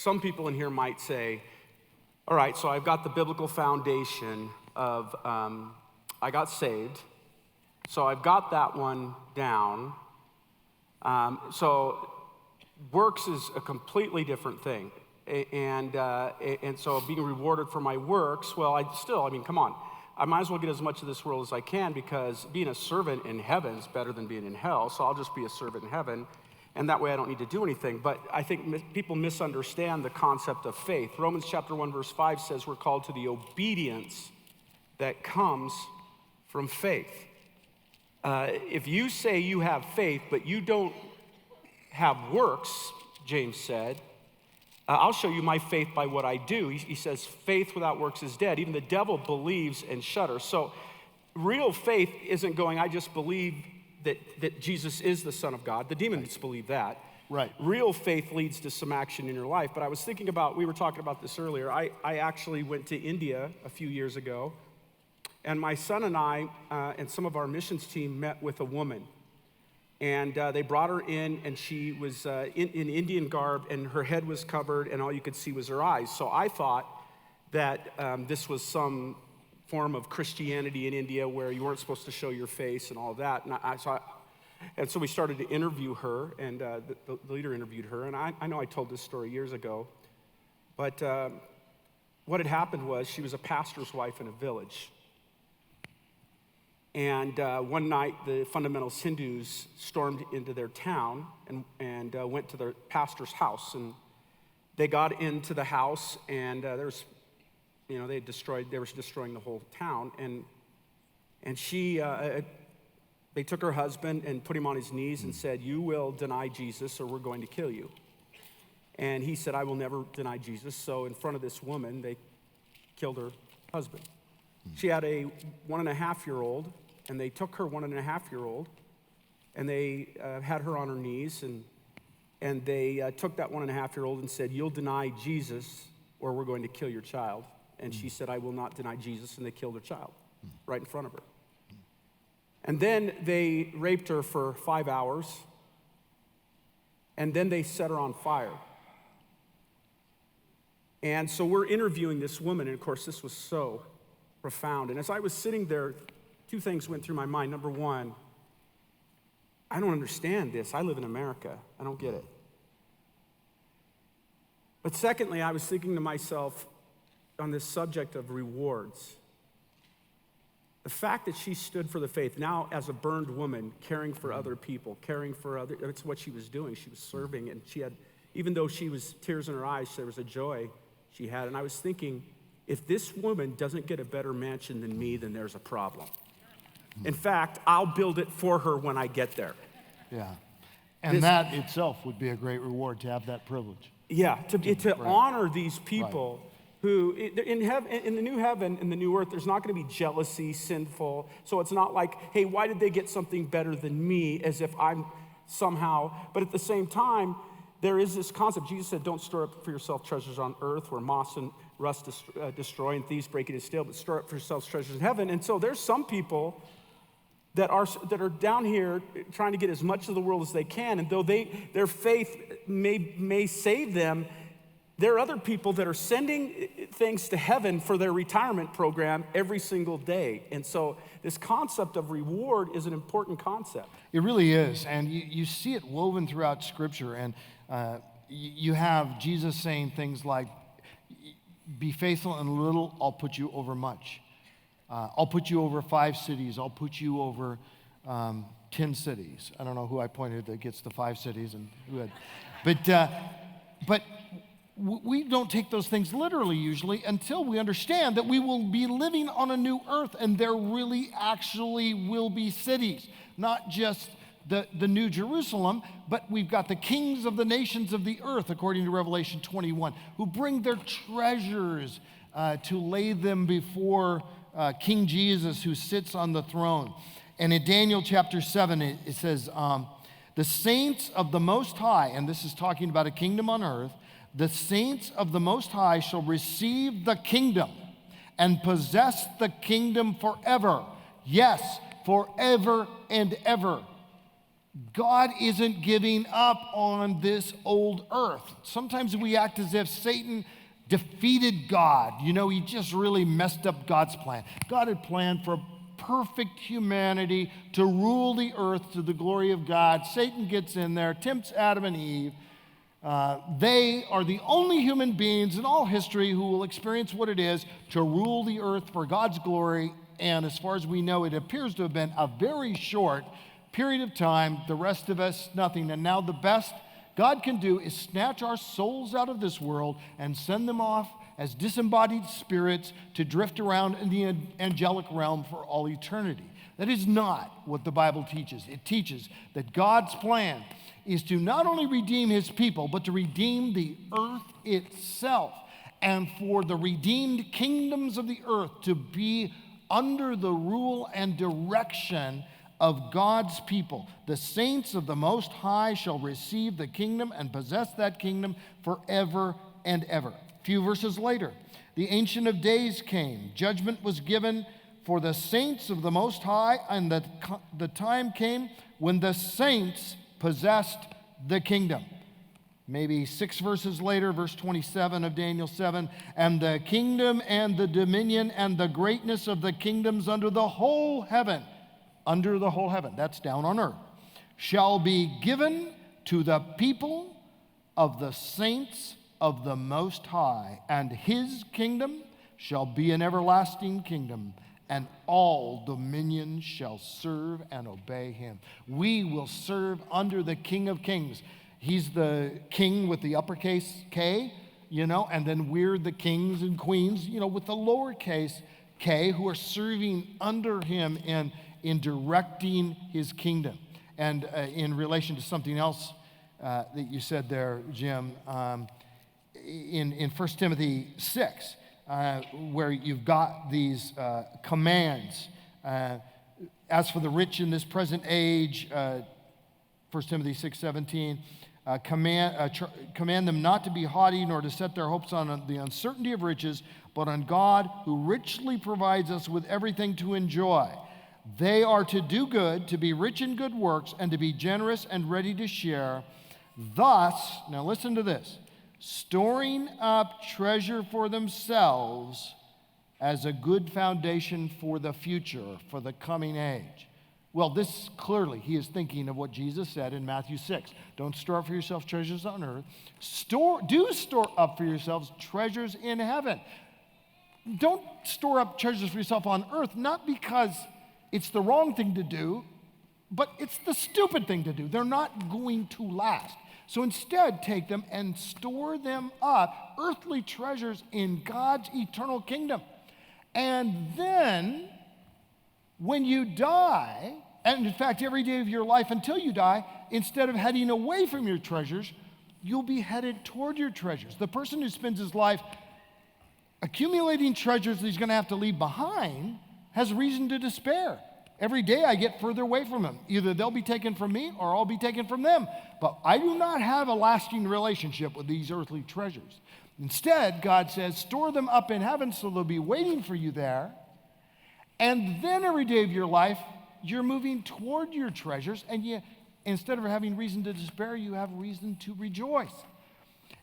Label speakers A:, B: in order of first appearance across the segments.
A: some people in here might say, all right, so I've got the biblical foundation of I got saved, so I've got that one down. So works is a completely different thing. And so being rewarded for my works, well, come on. I might as well get as much of this world as I can, because being a servant in heaven is better than being in hell, so I'll just be a servant in heaven, and that way I don't need to do anything. But I think people misunderstand the concept of faith. Romans chapter 1, verse 5 says we're called to the obedience that comes from faith. If you say you have faith, but you don't have works, James said, I'll show you my faith by what I do. He says, faith without works is dead. Even the devil believes and shudders. So real faith isn't going, I just believe that Jesus is the Son of God. The demons believe that.
B: Right.
A: Real faith leads to some action in your life. But I was thinking about, we were talking about this earlier. I actually went to India a few years ago, and my son and I and some of our missions team met with a woman. And they brought her in, and she was in Indian garb, and her head was covered, and all you could see was her eyes. So I thought that this was some form of Christianity in India where you weren't supposed to show your face and all that. And so we started to interview her, and the leader interviewed her. And I know I told this story years ago, but what had happened was she was a pastor's wife in a village. And one night, the fundamentalist Hindus stormed into their town and went to their pastor's house. And they got into the house, and they were destroying the whole town. And she, they took her husband and put him on his knees and said, "You will deny Jesus, or we're going to kill you." And he said, "I will never deny Jesus." So in front of this woman, they killed her husband. She had a 1.5-year-old, and they took her 1.5-year-old, and they had her on her knees, and they took that 1.5-year-old and said, "You'll deny Jesus, or we're going to kill your child." And she said, "I will not deny Jesus," and they killed her child right in front of her. And then they raped her for 5 hours, and then they set her on fire. And so we're interviewing this woman, and of course, this was so profound. And as I was sitting there, two things went through my mind. Number one, I don't understand this. I live in America. I don't get it. But secondly, I was thinking to myself on this subject of rewards. The fact that she stood for the faith, now as a burned woman, caring for other people, it's what she was doing. She was serving, and she had, even though she was tears in her eyes, there was a joy she had. And I was thinking, if this woman doesn't get a better mansion than me, then there's a problem. In fact, I'll build it for her when I get there.
B: Yeah. And that itself would be a great reward, to have that privilege.
A: Yeah, to honor these people who, in the new heaven, in the new earth, there's not going to be jealousy, sinful. So it's not like, hey, why did they get something better than me, as if I'm somehow. But at the same time, there is this concept. Jesus said, don't store up for yourself treasures on earth where moss and rust destroy and thieves break it and steal, but store up for yourselves treasures in heaven. And so there's some people that are down here trying to get as much of the world as they can, and though their faith may save them, there are other people that are sending things to heaven for their retirement program every single day. And so this concept of reward is an important concept.
B: It really is, and you see it woven throughout Scripture, and you have Jesus saying things like, be faithful in little, I'll put you over much. I'll put you over 5 cities. I'll put you over 10 cities. I don't know who I pointed that gets the 5 cities and who had. But we don't take those things literally usually until we understand that we will be living on a new earth, and there really actually will be cities, not just the New Jerusalem, but we've got the kings of the nations of the earth, according to Revelation 21, who bring their treasures to lay them before King Jesus, who sits on the throne. And in Daniel chapter 7, it says, the saints of the Most High, and this is talking about a kingdom on earth, the saints of the Most High shall receive the kingdom and possess the kingdom forever. Yes, forever and ever. God isn't giving up on this old earth. Sometimes we act as if Satan defeated God. You know, he just really messed up God's plan. God had planned for perfect humanity to rule the earth to the glory of God. Satan gets in there, tempts Adam and Eve. They are the only human beings in all history who will experience what it is to rule the earth for God's glory. And as far as we know, it appears to have been a very short period of time. The rest of us, nothing. And now the best God can do is snatch our souls out of this world and send them off as disembodied spirits to drift around in the angelic realm for all eternity. That is not what the Bible teaches. It teaches that God's plan is to not only redeem his people, but to redeem the earth itself, and for the redeemed kingdoms of the earth to be under the rule and direction of God's people. The saints of the Most High shall receive the kingdom and possess that kingdom forever and ever. A few verses later, the Ancient of Days came. Judgment was given for the saints of the Most High, and the time came when the saints possessed the kingdom. Maybe 6 verses later, verse 27 of Daniel 7, and the kingdom and the dominion and the greatness of the kingdoms under the whole heaven, that's down on earth, shall be given to the people of the saints of the Most High, and his kingdom shall be an everlasting kingdom, and all dominions shall serve and obey him. We will serve under the King of Kings. He's the king with the uppercase K, and then we're the kings and queens, with the lowercase k, who are serving under him in directing his kingdom. And in relation to something else that you said there, Jim, in 1 Timothy 6, where you've got these commands. As for the rich in this present age, 1 Timothy 6:17, command them not to be haughty, nor to set their hopes on the uncertainty of riches, but on God, who richly provides us with everything to enjoy. They are to do good, to be rich in good works, and to be generous and ready to share. Thus, now listen to this, storing up treasure for themselves as a good foundation for the future, for the coming age. Well, this clearly, he is thinking of what Jesus said in Matthew 6. Don't store up for yourselves treasures on earth. Do store up for yourselves treasures in heaven. Don't store up treasures for yourself on earth, not because it's the wrong thing to do, but it's the stupid thing to do. They're not going to last. So instead, take them and store them up, earthly treasures in God's eternal kingdom. And then, when you die, and in fact, every day of your life until you die, instead of heading away from your treasures, you'll be headed toward your treasures. The person who spends his life accumulating treasures that he's going to have to leave behind has reason to despair. Every day I get further away from them. Either they'll be taken from me or I'll be taken from them. But I do not have a lasting relationship with these earthly treasures. Instead, God says, store them up in heaven so they'll be waiting for you there. And then every day of your life, you're moving toward your treasures, and instead of having reason to despair, you have reason to rejoice.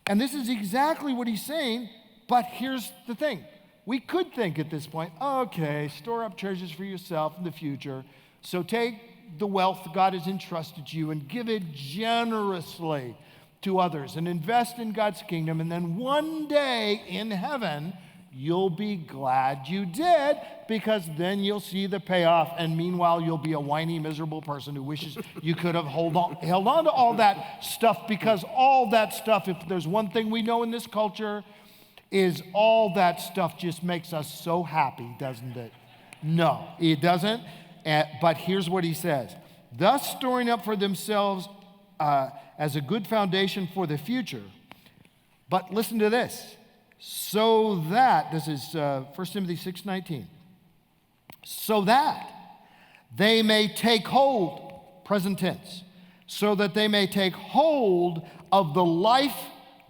B: And this is exactly what he's saying, but here's the thing. We could think at this point, okay, store up treasures for yourself in the future. So take the wealth God has entrusted you and give it generously to others and invest in God's kingdom. And then one day in heaven, you'll be glad you did, because then you'll see the payoff. And meanwhile, you'll be a whiny, miserable person who wishes you could have held on to all that stuff, because all that stuff, if there's one thing we know in this culture, is all that stuff just makes us so happy, doesn't it? No, it doesn't. But here's what he says. Thus storing up for themselves as a good foundation for the future. But listen to this. So that, this is 1 Timothy 6:19. So that they may take hold, present tense, so that they may take hold of the life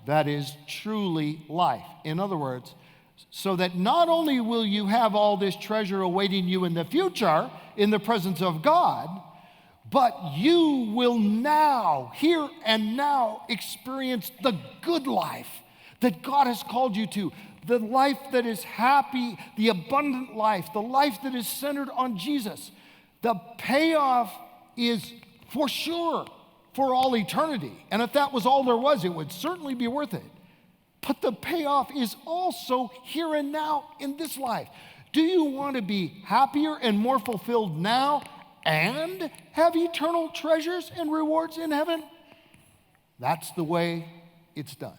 B: that is truly life. In other words, so that not only will you have all this treasure awaiting you in the future, in the presence of God, but you will now, here and now, experience the good life that God has called you to. The life that is happy, the abundant life, the life that is centered on Jesus. The payoff is for sure for all eternity. And if that was all there was, it would certainly be worth it. But the payoff is also here and now in this life. Do you want to be happier and more fulfilled now and have eternal treasures and rewards in heaven? That's the way it's done.